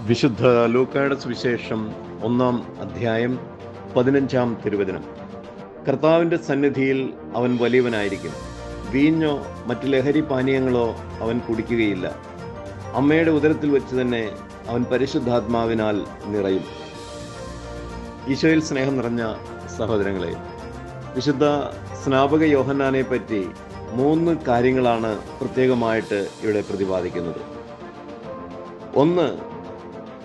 വിശുദ്ധ ലൂക്കായുടെ സുവിശേഷം 1-ാം അധ്യായം 15-ാം തിരുവചനം. കർത്താവിൻ്റെ സന്നിധിയിൽ അവൻ വലിയവനായിരിക്കും. വീഞ്ഞോ മറ്റ് ലഹരി പാനീയങ്ങളോ അവൻ കുടിക്കുകയില്ല. അമ്മയുടെ ഉദരത്തിൽ വെച്ച് തന്നെ അവൻ പരിശുദ്ധാത്മാവിനാൽ നിറയും. ഈശോയിൽ സ്നേഹം നിറഞ്ഞ സഹോദരങ്ങളെ, വിശുദ്ധ സ്നാപക യോഹന്നാനെ പറ്റി 3 കാര്യങ്ങളാണ് പ്രത്യേകമായിട്ട് ഇവിടെ പ്രതിപാദിക്കുന്നത്. ഒന്ന്,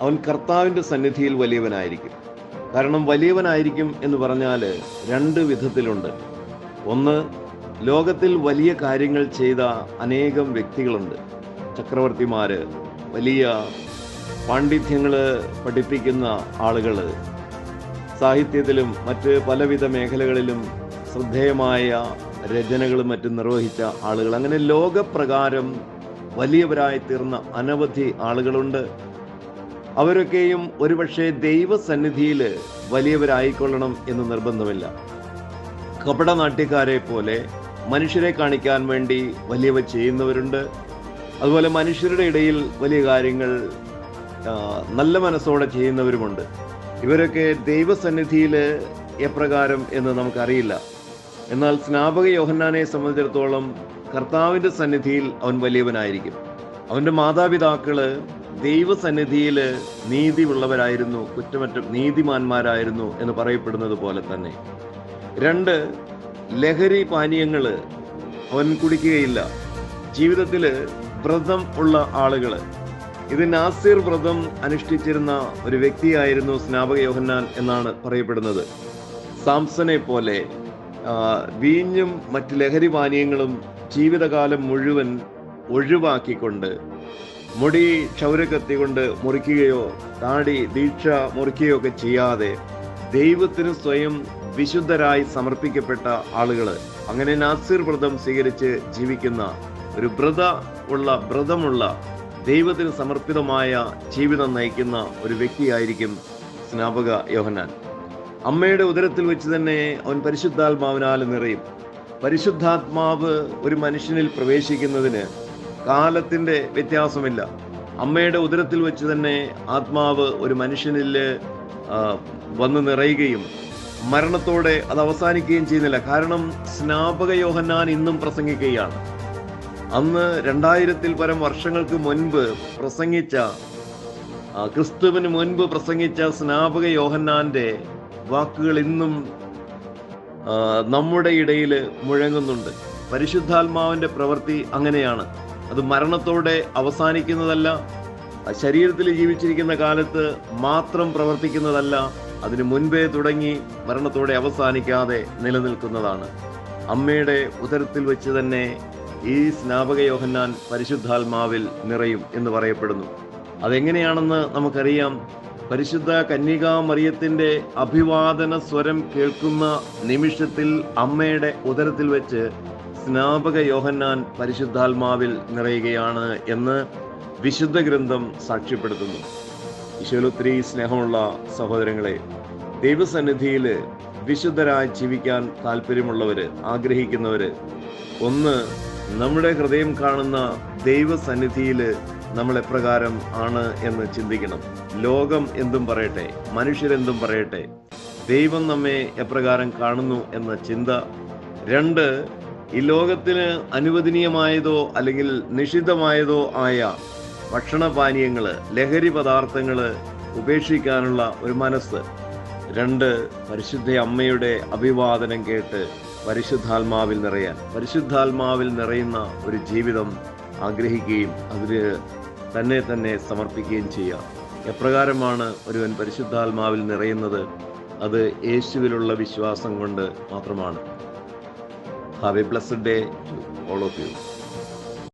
അവൻ കർത്താവിൻ്റെ സന്നിധിയിൽ വലിയവനായിരിക്കും. കാരണം വലിയവനായിരിക്കും എന്ന് പറഞ്ഞാൽ 2 വിധത്തിലുണ്ട്. ഒന്ന്, ലോകത്തിൽ വലിയ കാര്യങ്ങൾ ചെയ്ത അനേകം വ്യക്തികളുണ്ട്. ചക്രവർത്തിമാർ, വലിയ പാണ്ഡിത്യങ്ങൾ പഠിപ്പിക്കുന്ന ആളുകൾ, സാഹിത്യത്തിലും മറ്റ് പലവിധ മേഖലകളിലും ശ്രദ്ധേയമായ രചനകളും മറ്റും നിർവഹിച്ച ആളുകൾ, അങ്ങനെ ലോകപ്രകാരം വലിയവരായി തീർന്ന അനവധി ആളുകളുണ്ട്. അവരൊക്കെയും ഒരുപക്ഷെ ദൈവസന്നിധിയിൽ വലിയവരായിക്കൊള്ളണം എന്ന് നിർബന്ധമില്ല. കപടനാട്യക്കാരെ പോലെ മനുഷ്യരെ കാണിക്കാൻ വേണ്ടി വലിയവ ചെയ്യുന്നവരുണ്ട്. അതുപോലെ മനുഷ്യരുടെ ഇടയിൽ വലിയ കാര്യങ്ങൾ നല്ല മനസ്സോടെ ചെയ്യുന്നവരുമുണ്ട്. ഇവരൊക്കെ ദൈവസന്നിധിയിൽ എപ്രകാരം എന്ന് നമുക്കറിയില്ല. എന്നാൽ സ്നാപക യോഹന്നാനെ സംബന്ധിച്ചിടത്തോളം കർത്താവിൻ്റെ സന്നിധിയിൽ അവൻ വലിയവനായിരിക്കും. അവൻ്റെ മാതാപിതാക്കള് ദൈവസന്നിധിയിൽ നീതിയുള്ളവരായിരുന്നു, കുറ്റമറ്റ നീതിമാന്മാരായിരുന്നു എന്ന് പറയപ്പെടുന്നത് പോലെ തന്നെ. 2, ലഹരി പാനീയങ്ങൾ അവൻ കുടിക്കുകയില്ല. ജീവിതത്തിൽ വ്രതം ഉള്ള ആളുകൾ, ഇത് നാസിർ വ്രതം അനുഷ്ഠിച്ചിരുന്ന ഒരു വ്യക്തിയായിരുന്നു സ്നാപക യോഹന്നാൻ എന്നാണ് പറയപ്പെടുന്നത്. സാംസനെ പോലെ വീഞ്ഞും മറ്റ് ലഹരി പാനീയങ്ങളും ജീവിതകാലം മുഴുവൻ ഒഴിവാക്കിക്കൊണ്ട്, മുടി ക്ഷൗരക്കത്തി കൊണ്ട് മുറിക്കുകയോ താടി ദീക്ഷ മുറിക്കുകയോ ഒക്കെ ചെയ്യാതെ ദൈവത്തിന് സ്വയം വിശുദ്ധരായി സമർപ്പിക്കപ്പെട്ട അങ്ങനെ നാസിർ വ്രതം സ്വീകരിച്ച് ജീവിക്കുന്ന ഒരു വ്രതമുള്ള ദൈവത്തിന് സമർപ്പിതമായ ജീവിതം നയിക്കുന്ന ഒരു വ്യക്തിയായിരിക്കും സ്നാപക യോഹന്നാൻ. അമ്മയുടെ ഉദരത്തിൽ വെച്ച് തന്നെ അവൻ പരിശുദ്ധാത്മാവിനാൽ നിറയും. പരിശുദ്ധാത്മാവ് ഒരു മനുഷ്യനിൽ പ്രവേശിക്കുന്നതിന് കാലത്തിൻ്റെ വ്യത്യാസമില്ല. അമ്മയുടെ ഉദരത്തിൽ വെച്ച് തന്നെ ആത്മാവ് ഒരു മനുഷ്യനിൽ വന്ന് നിറയുകയും മരണത്തോടെ അത് അവസാനിക്കുകയും ചെയ്യുന്നില്ല. കാരണം സ്നാപക യോഹന്നാൻ ഇന്നും പ്രസംഗിക്കുകയാണ്. അന്ന് 2000-ൽ പരം വർഷങ്ങൾക്ക് മുൻപ് പ്രസംഗിച്ച, ക്രിസ്തുവിന് മുൻപ് പ്രസംഗിച്ച സ്നാപക യോഹന്നാന്റെ വാക്കുകൾ ഇന്നും നമ്മുടെ ഇടയിൽ മുഴങ്ങുന്നുണ്ട്. പരിശുദ്ധാത്മാവിന്റെ പ്രവൃത്തി അങ്ങനെയാണ്. അത് മരണത്തോടെ അവസാനിക്കുന്നതല്ല, ശരീരത്തിൽ ജീവിച്ചിരിക്കുന്ന കാലത്ത് മാത്രം പ്രവർത്തിക്കുന്നതല്ല, അതിനു മുൻപേ തുടങ്ങി മരണത്തോടെ അവസാനിക്കാതെ നിലനിൽക്കുന്നതാണ്. അമ്മയുടെ ഉദരത്തിൽ വെച്ച് തന്നെ ഈ സ്നാപക യോഹന്നാൻ പരിശുദ്ധാത്മാവിൽ നിറയും എന്ന് പറയപ്പെടുന്നു. അതെങ്ങനെയാണെന്ന് നമുക്കറിയാം. പരിശുദ്ധ കന്യകാ മറിയത്തിന്റെ അഭിവാദന സ്വരം കേൾക്കുന്ന നിമിഷത്തിൽ അമ്മയുടെ ഉദരത്തിൽ വെച്ച് സ്നാപക യോഹന്നാൻ പരിശുദ്ധാത്മാവിൽ നിറയുകയാണ് എന്ന് വിശുദ്ധ ഗ്രന്ഥം സാക്ഷ്യപ്പെടുത്തുന്നു. ഈശോയിൽ ഒത്തിരി സ്നേഹമുള്ള സഹോദരങ്ങളെ, ദൈവസന്നിധിയിൽ വിശുദ്ധരായി ജീവിക്കാൻ താല്പര്യമുള്ളവര്, ആഗ്രഹിക്കുന്നവര്, ഒന്ന്, നമ്മുടെ ഹൃദയം കാണുന്ന ദൈവസന്നിധിയിൽ നമ്മൾ എപ്രകാരം ആണ് എന്ന് ചിന്തിക്കണം. ലോകം എന്തും പറയട്ടെ, മനുഷ്യരെന്തും പറയട്ടെ, ദൈവം നമ്മെ എപ്രകാരം കാണുന്നു എന്ന ചിന്ത. 2, ഈ ലോകത്തിന് അനുവദനീയമായതോ അല്ലെങ്കിൽ നിഷിദ്ധമായതോ ആയ ഭക്ഷണപാനീയങ്ങൾ, ലഹരി പദാർത്ഥങ്ങൾ ഉപേക്ഷിക്കാനുള്ള ഒരു മനസ്സ്. 2, പരിശുദ്ധ അമ്മയുടെ അഭിവാദനം കേട്ട് പരിശുദ്ധാത്മാവിൽ നിറയാൻ, പരിശുദ്ധാത്മാവിൽ നിറയുന്ന ഒരു ജീവിതം ആഗ്രഹിക്കുകയും അതിന് തന്നെ സമർപ്പിക്കുകയും ചെയ്യുക. എപ്രകാരമാണ് ഒരുവൻ പരിശുദ്ധാത്മാവിൽ നിറയുന്നത്? അത് യേശുവിലുള്ള വിശ്വാസം കൊണ്ട് മാത്രമാണ്. Have a blessed day to all of you.